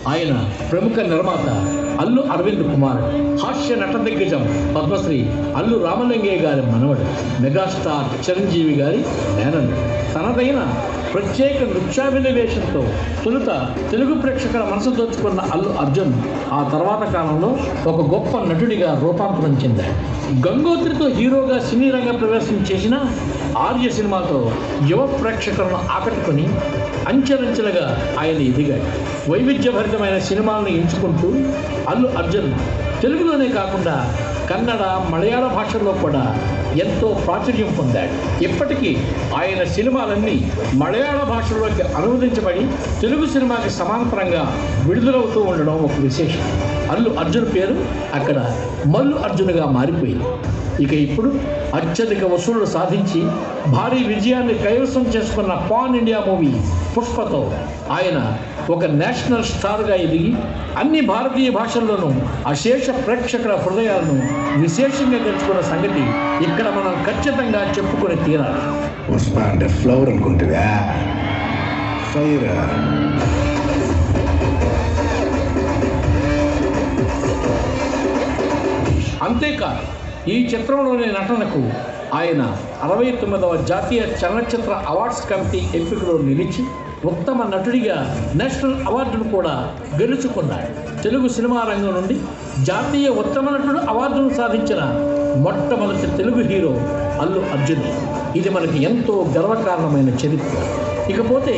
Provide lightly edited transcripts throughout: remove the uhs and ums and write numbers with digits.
ఆయన ప్రముఖ నిర్మాత అల్లు అరవింద్ కుమార్, హాస్య నట దిగ్గజం పద్మశ్రీ అల్లు రామలింగయ్య గారి మనవడు, మెగాస్టార్ చిరంజీవి గారి మేనల్లుడు. తనదైన ప్రత్యేక నృత్యాభినవేశంతో తొలుత తెలుగు ప్రేక్షకుల మనసు దోచుకున్న అల్లు అర్జున్ ఆ తర్వాత కాలంలో ఒక గొప్ప నటుడిగా రూపాంతరం చెందాడు. గంగోత్రితో హీరోగా సినీ రంగ ప్రవేశం చేసిన ఆర్య సినిమాతో యువ ప్రేక్షకులను ఆకట్టుకొని అంచెలంచెలుగా ఆయన ఎదిగాడు. వైవిధ్యభరితమైన సినిమాలను ఎంచుకుంటూ అల్లు అర్జున్ తెలుగులోనే కాకుండా కన్నడ, మలయాళ భాషల్లో కూడా ఎంతో ప్రాచుర్యం పొందాడు. ఇప్పటికీ ఆయన సినిమాలన్నీ మలయాళ భాషలోకి అనువదించబడి తెలుగు సినిమాకి సమాంతరంగా విడుదలవుతూ ఉండడం ఒక విశేషం. అల్లు అర్జున్ పేరు అక్కడ మల్లు అర్జున్గా మారిపోయింది. ఇక ఇప్పుడు అత్యధిక వసూళ్లు సాధించి భారీ విజయాన్ని కైవసం చేసుకున్న పాన్ ఇండియా మూవీ పుష్పతో ఆయన ఒక నేషనల్ స్టార్గా ఎదిగి అన్ని భారతీయ భాషల్లోనూ అశేష ప్రేక్షకుల హృదయాలను విశేషంగా గెలుచుకున్న సంగతి ఇక్కడ మనం ఖచ్చితంగా చెప్పుకొని తీరాలి. పుష్ప అంటే ఫ్లవర్ అనుకుంటుందా? ఫైర్. అంతేకాదు ఈ చిత్రంలోని నటనకు ఆయన 69వ జాతీయ చలనచిత్ర అవార్డ్స్ కమిటీ ఎంపికలో నిలిచి ఉత్తమ నటుడిగా నేషనల్ అవార్డును కూడా గెలుచుకున్నాడు. తెలుగు సినిమా రంగం నుండి జాతీయ ఉత్తమ నటుడు అవార్డును సాధించిన మొట్టమొదటి తెలుగు హీరో అల్లు అర్జున్. ఇది మనకి ఎంతో గర్వకారణమైన చరిత్ర. ఇకపోతే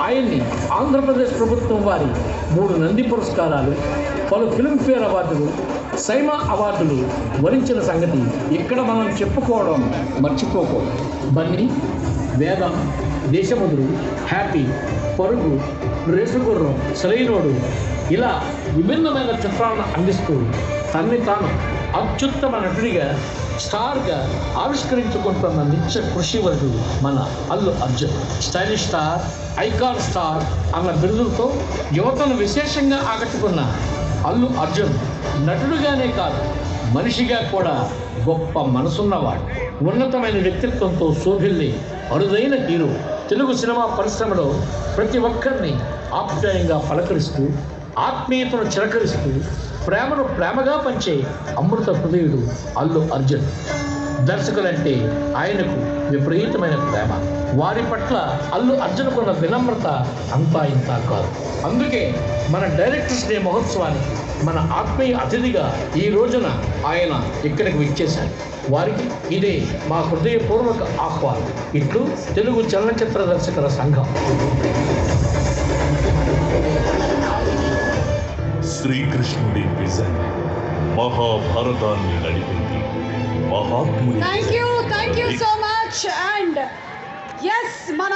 ఆయన్ని ఆంధ్రప్రదేశ్ ప్రభుత్వం వారి 3 నంది పురస్కారాలు, పలు ఫిల్మ్ఫేర్ అవార్డులు, సైమా అవార్డులు వరించిన సంగతి ఇక్కడ మనం చెప్పుకోవడం మర్చిపోకూడదు. బన్నీ, వేదం, దేశముద్రు, హ్యాపీ, పరుగు, రేసుగుర్రం, సరైనోడు ఇలా విభిన్నమైన చిత్రాలను అందిస్తూ తన్ని తాను అత్యుత్తమ నటుడిగా, స్టార్గా ఆవిష్కరించుకుంటున్న నిత్య కృషివరుడు మన Allu Arjun. Stylish star, icon star అన్న బిరుదులతో యువతను విశేషంగా ఆకట్టుకున్న అల్లు అర్జున్ నటుడుగానే కాదు మనిషిగా కూడా గొప్ప మనసున్నవాడు. ఉన్నతమైన వ్యక్తిత్వంతో శోభిల్లి అరుదైన హీరో. తెలుగు సినిమా పరిశ్రమలో ప్రతి ఒక్కరిని ఆప్యాయంగా పలకరిస్తూ, ఆత్మీయతను చిలకరిస్తూ, ప్రేమను ప్రేమగా పంచే అమృత హృదయుడు అల్లు అర్జున్. దర్శకులంటే ఆయనకు విపరీతమైన ప్రేమ. వారి పట్ల అల్లు అర్జున్కున్న వినమ్రత అంతా ఇంతా కాదు. అందుకే మన డైరెక్టర్స్ డే మహోత్సవానికి మన ఆత్మీయ అతిథిగా ఈ రోజున ఆయన ఇక్కడికి విచ్చేశారు. వారికి ఇదే మా హృదయపూర్వక ఆహ్వానం. ఇట్లు తెలుగు చలనచిత్ర దర్శకుల సంఘం. శ్రీకృష్ణుడి విజన్ మహాభారతాన్ని నడిపింది మహాత్ముడి. Thank you so much. And yes మన